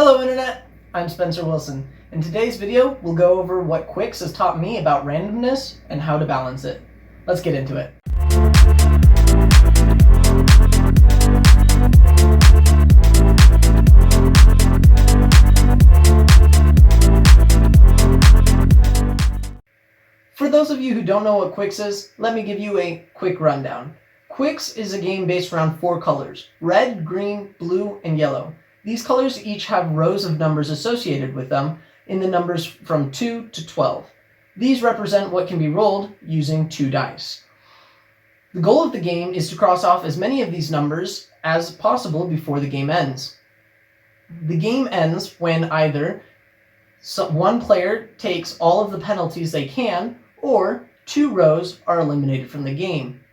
Hello Internet, I'm Spencer Wilson. In today's video, we'll go over what Qwixx has taught me about randomness and how to balance it. Let's get into it. For those of you who don't know what Qwixx is, let me give you a quick rundown. Qwixx is a game based around 4 colors: red, green, blue, and yellow. These colors each have rows of numbers associated with them in the numbers from 2 to 12. These represent what can be rolled using 2 dice. The goal of the game is to cross off as many of these numbers as possible before the game ends. The game ends when either one player takes all of the penalties they can, or 2 rows are eliminated from the game.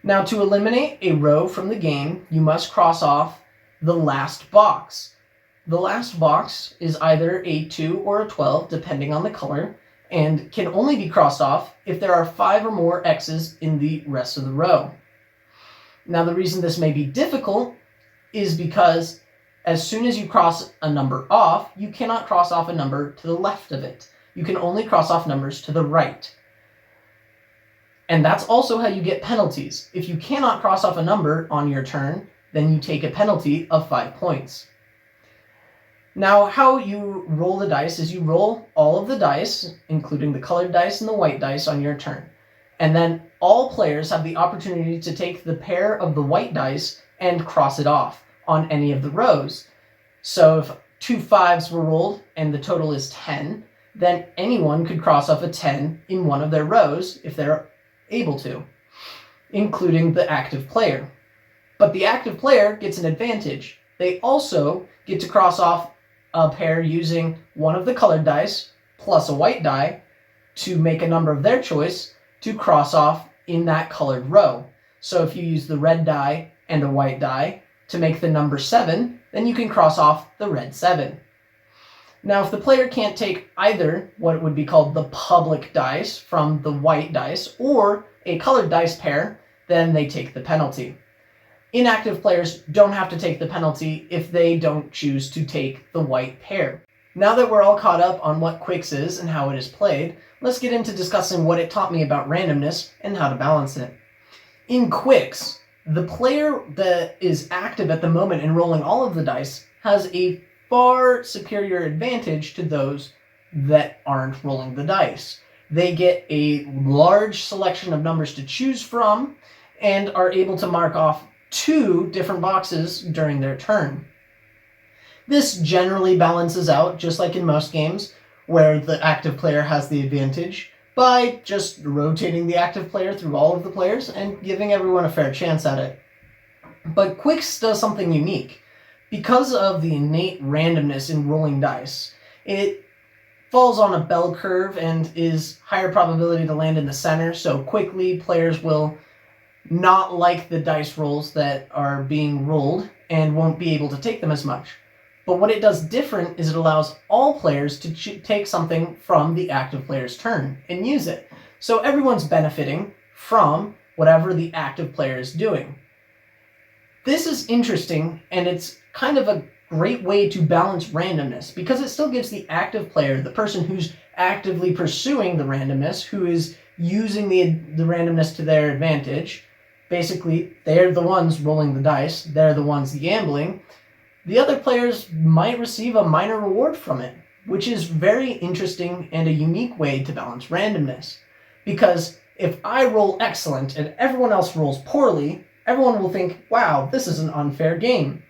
Now, to eliminate a row from the game, you must cross off the last box. The last box is either a 2 or a 12, depending on the color, and can only be crossed off if there are 5 or more X's in the rest of the row. Now, the reason this may be difficult is because as soon as you cross a number off, you cannot cross off a number to the left of it. You can only cross off numbers to the right. And that's also how you get penalties. If you cannot cross off a number on your turn, then you take a penalty of 5 points. Now, how you roll the dice is you roll all of the dice, including the colored dice and the white dice, on your turn. And then all players have the opportunity to take the pair of the white dice and cross it off on any of the rows. So if 2 5s were rolled and the total is 10, then anyone could cross off a 10 in one of their rows if they're able to, including the active player. But the active player gets an advantage. They also get to cross off a pair using one of the colored dice plus a white die to make a number of their choice to cross off in that colored row. So if you use the red die and a white die to make the number 7, then you can cross off the red 7. Now, if the player can't take either what would be called the public dice from the white dice or a colored dice pair, then they take the penalty. Inactive players don't have to take the penalty if they don't choose to take the white pair. Now that we're all caught up on what Qwixx is and how it is played, let's get into discussing what it taught me about randomness and how to balance it. In Qwixx, the player that is active at the moment in rolling all of the dice has a far superior advantage to those that aren't rolling the dice. They get a large selection of numbers to choose from and are able to mark off 2 different boxes during their turn. This generally balances out, just like in most games, where the active player has the advantage, by just rotating the active player through all of the players and giving everyone a fair chance at it. But Qwixx does something unique. Because of the innate randomness in rolling dice, it falls on a bell curve and is higher probability to land in the center, so quickly players will not like the dice rolls that are being rolled and won't be able to take them as much. But what it does different is it allows all players to take something from the active player's turn and use it. So everyone's benefiting from whatever the active player is doing. This is interesting, and it's kind of a great way to balance randomness because it still gives the active player, the person who's actively pursuing the randomness, who is using the randomness to their advantage. Basically, they're the ones rolling the dice, they're the ones gambling. The other players might receive a minor reward from it, which is very interesting and a unique way to balance randomness. Because if I roll excellent and everyone else rolls poorly, everyone will think, wow, this is an unfair game.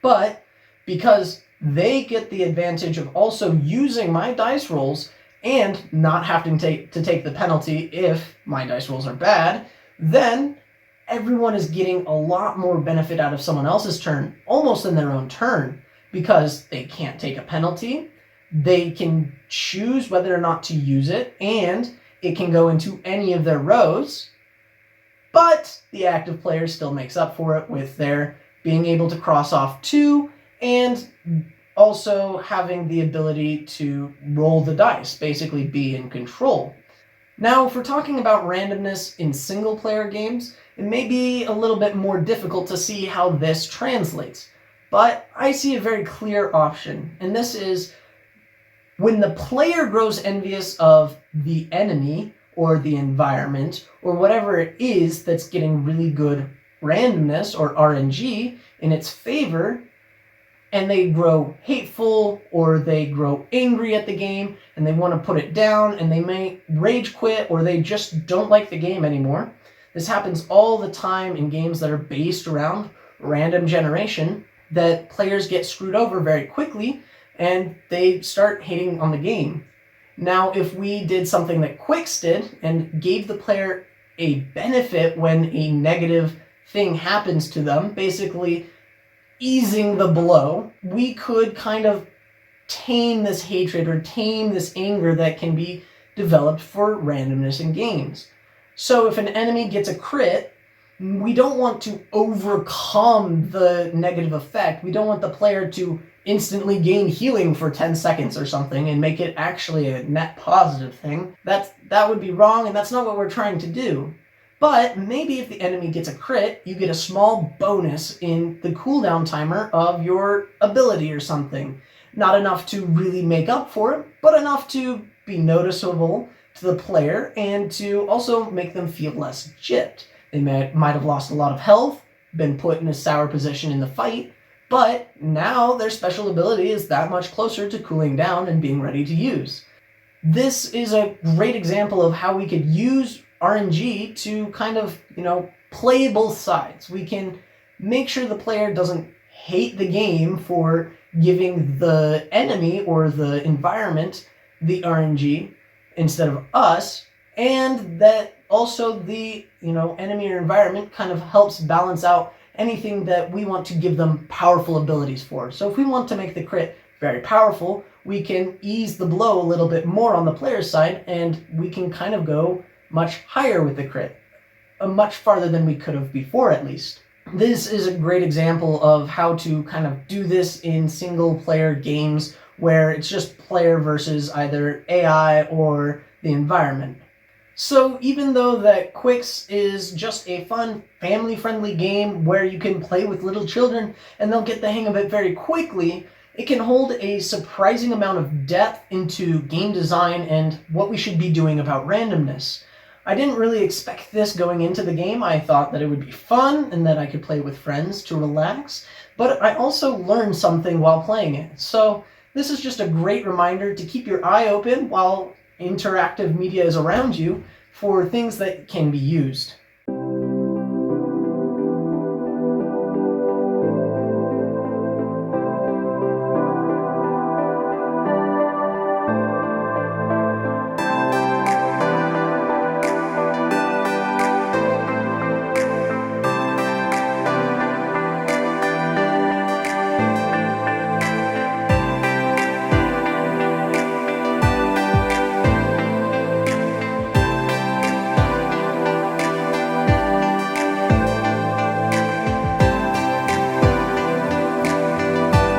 But because they get the advantage of also using my dice rolls and not having to take the penalty if my dice rolls are bad, then everyone is getting a lot more benefit out of someone else's turn, almost in their own turn, because they can't take a penalty, they can choose whether or not to use it, and it can go into any of their rows, but the active player still makes up for it with their being able to cross off 2 and also having the ability to roll the dice, basically be in control. Now, if we're talking about randomness in single-player games, it may be a little bit more difficult to see how this translates. But I see a very clear option, and this is when the player grows envious of the enemy or the environment or whatever it is that's getting really good randomness or RNG in its favor, and they grow hateful or they grow angry at the game and they want to put it down and they may rage quit or they just don't like the game anymore. This happens all the time in games that are based around random generation, that players get screwed over very quickly and they start hating on the game. Now, if we did something that Qwixx did and gave the player a benefit when a negative thing happens to them, basically easing the blow, we could kind of tame this hatred or tame this anger that can be developed for randomness in games. So if an enemy gets a crit, we don't want to overcome the negative effect. We don't want the player to instantly gain healing for 10 seconds or something and make it actually a net positive thing. That would be wrong, and that's not what we're trying to do. But maybe if the enemy gets a crit, you get a small bonus in the cooldown timer of your ability or something. Not enough to really make up for it, but enough to be noticeable to the player and to also make them feel less gypped. They might have lost a lot of health, been put in a sour position in the fight, but now their special ability is that much closer to cooling down and being ready to use. This is a great example of how we could use RNG to kind of, play both sides. We can make sure the player doesn't hate the game for giving the enemy or the environment the RNG instead of us, and that also the enemy or environment kind of helps balance out anything that we want to give them powerful abilities for. So if we want to make the crit very powerful, we can ease the blow a little bit more on the player's side, and we can kind of go much higher with the crit, much farther than we could have before at least. This is a great example of how to kind of do this in single player games where it's just player versus either AI or the environment. So even though that Qwixx is just a fun, family-friendly game where you can play with little children and they'll get the hang of it very quickly, it can hold a surprising amount of depth into game design and what we should be doing about randomness. I didn't really expect this going into the game. I thought that it would be fun and that I could play with friends to relax, but I also learned something while playing it. So this is just a great reminder to keep your eye open while interactive media is around you for things that can be used.